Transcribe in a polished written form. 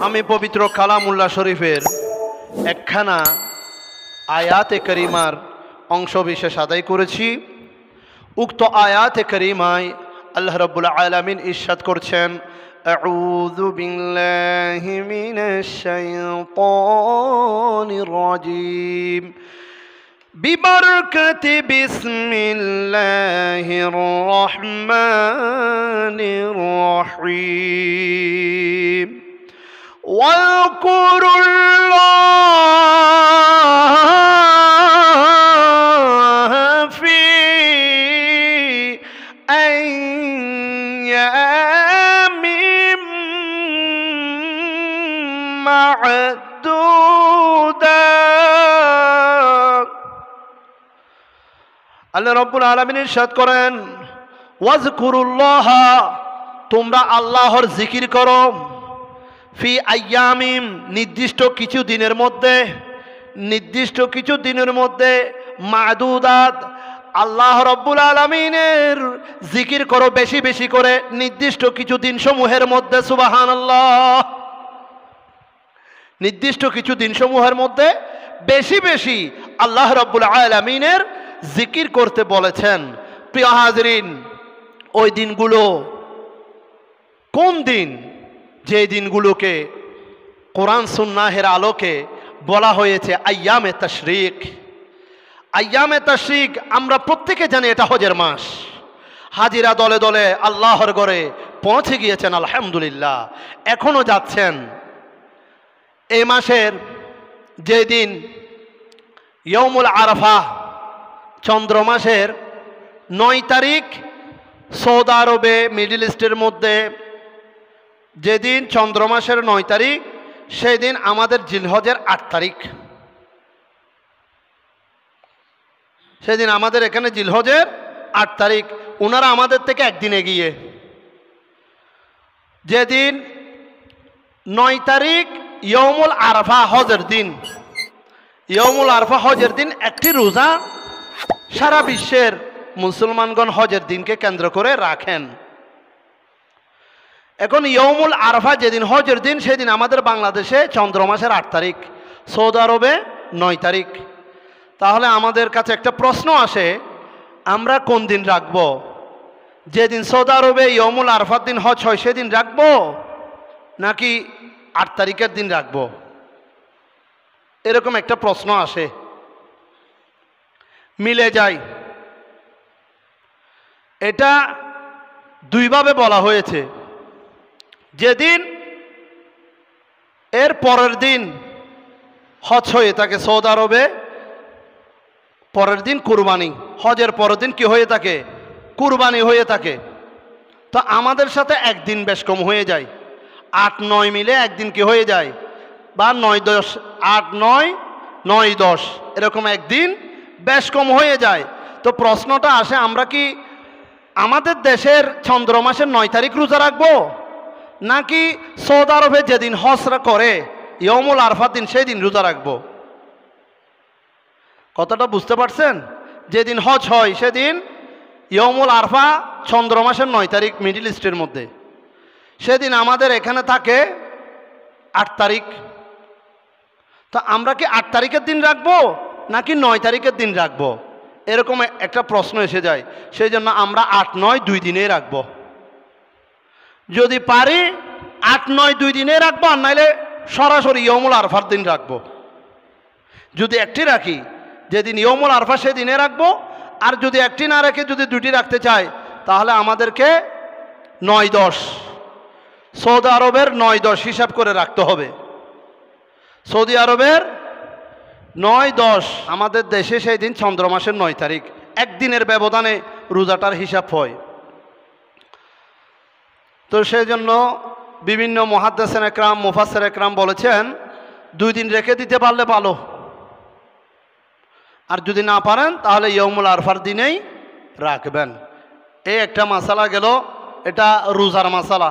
আমি পবিত্র কালামুল্লাহ শরীফের একখানা আয়াতে করিমার অংশ বিশেষ আদায় করেছি। উক্ত আয়াতে করিমায় আল্লাহ রাব্বুল আলামিন ইরশাদ করছেন, আউযু বিল্লাহি মিনাশ শাইতানির রাজীম বিবরকতি বিসমিল্লাহির রহমানির রহিম واذكروا الله في أيام معدودات। আল্লাহ রাব্বুল আলামিন ইরশাদ করেন, ওয়াজকুরুল্লাহ, তোমরা আল্লাহর জিকির করো, ফি আইয়ামিম, নির্দিষ্ট কিছু দিনের মধ্যে, মাদুদাত, আল্লাহ রাব্বুল আলামিনের জিকির করো বেশি বেশি করে নির্দিষ্ট কিছু দিন সমূহের মধ্যে। সুবহানাল্লাহ। নির্দিষ্ট কিছু দিন সমূহের মধ্যে বেশি বেশি আল্লাহ রাব্বুল আলামিনের জিকির করতে বলেছেন। প্রিয় হাজরিন, ওই দিনগুলো কোন দিন? যে দিনগুলোকে কোরআন সুন্নাহের আলোকে বলা হয়েছে আইয়ামে তাশরিক। আইয়ামে তাশরিক আমরা প্রত্যেকে জানি এটা হজের মাস। হাজিরা দলে দলে আল্লাহর ঘরে পৌঁছে গিয়েছেন, আলহামদুলিল্লাহ, এখনো যাচ্ছেন। এই মাসের যেদিন ইয়ৌমুল আরাফা, চন্দ্র মাসের 9 তারিখ, সৌদি আরবে মিডল ইস্টের মধ্যে যেদিন চন্দ্র মাসের 9 তারিখ, সেই দিন আমাদের জিলহজের 8 তারিখ। সেদিন আমাদের এখানে জিলহজের 8 তারিখ, ওনারা আমাদের থেকে একদিন এগিয়ে। যেদিন 9 তারিখ ইয়ৌমুল আরাফা, হজের দিন, ইয়ৌমুল আরাফা হজের দিন একটি রোজা সারা বিশ্বের মুসলমানগণ হজের দিনকে কেন্দ্র করে রাখেন। এখন ইয়ৌমুল আরাফা যেদিন হজের দিন, সেদিন আমাদের বাংলাদেশে চন্দ্র মাসের 8 তারিখ, সৌদি আরবে 9 তারিখ। তাহলে আমাদের কাছে একটা প্রশ্ন আসে, আমরা কোন দিন রাখবো? যেদিন সৌদি আরবে ইয়ৌমুল আরাফার দিন হজ হয় সেদিন রাখবো, নাকি 8 তারিখের দিন রাখবো? এরকম একটা প্রশ্ন আসে, মিলে যায়। এটা দুইভাবে বলা হয়েছে। যেদিন এর পরের দিন হজ হয়ে থাকে সৌদি আরবে, পরের দিন কুরবানি, হজের পরের দিন কি হয়ে থাকে? কুরবানি হয়ে থাকে। তো আমাদের সাথে একদিন বেশ কম হয়ে যায়, 8-9 মিলে একদিন কি হয়ে যায়, বা 9-10, 8-9, 9-10 এরকম একদিন বেশ কম হয়ে যায়। তো প্রশ্নটা আসে, আমরা কি আমাদের দেশের চন্দ্র মাসের 9 তারিখ রোজা রাখবো, নাকি সৌদি আরবে যেদিন হজরা করে ইয়ৌমুল আরাফার দিন সেই দিন রোজা রাখবো? কথাটা বুঝতে পারছেন? যেদিন হজ হয় সেদিন ইয়ৌমুল আরাফা চন্দ্র মাসের 9 তারিখ মিডল ইস্টের মধ্যে, সেদিন আমাদের এখানে থাকে 8 তারিখ। তো আমরা কি 8 তারিখের দিন রাখবো নাকি 9 তারিখের দিন রাখবো? এরকম একটা প্রশ্ন এসে যায়। সেই জন্য আমরা 8-9 2 দিনে রাখবো। যদি পারি 8-9 2 দিনে রাখবো, আর নাইলে সরাসরি ইয়ৌমুল আরাফার দিন রাখবো। যদি একটি রাখি, যেদিন ইয়ৌমুল আরাফা সেদিনে রাখবো। আর যদি একটি না রেখে যদি দুটি রাখতে চাই, তাহলে আমাদেরকে 9-10, সৌদি আরবের 9-10 হিসাব করে রাখতে হবে। সৌদি আরবের 9-10, আমাদের দেশে সেই দিন চন্দ্র মাসের 9 তারিখ, একদিনের ব্যবধানে রোজাটার হিসাব হয়। তো সেই জন্য বিভিন্ন মুহাদ্দিসিন একরাম, মুফাসসির একরাম বলেছেন 2 দিন রেখে দিতে পারলে ভালো, আর যদি না পারেন তাহলে ইয়ৌমুল আরাফার দিনেই রাখবেন। এই একটা মাসালা গেল, এটা রোজার মাসালা।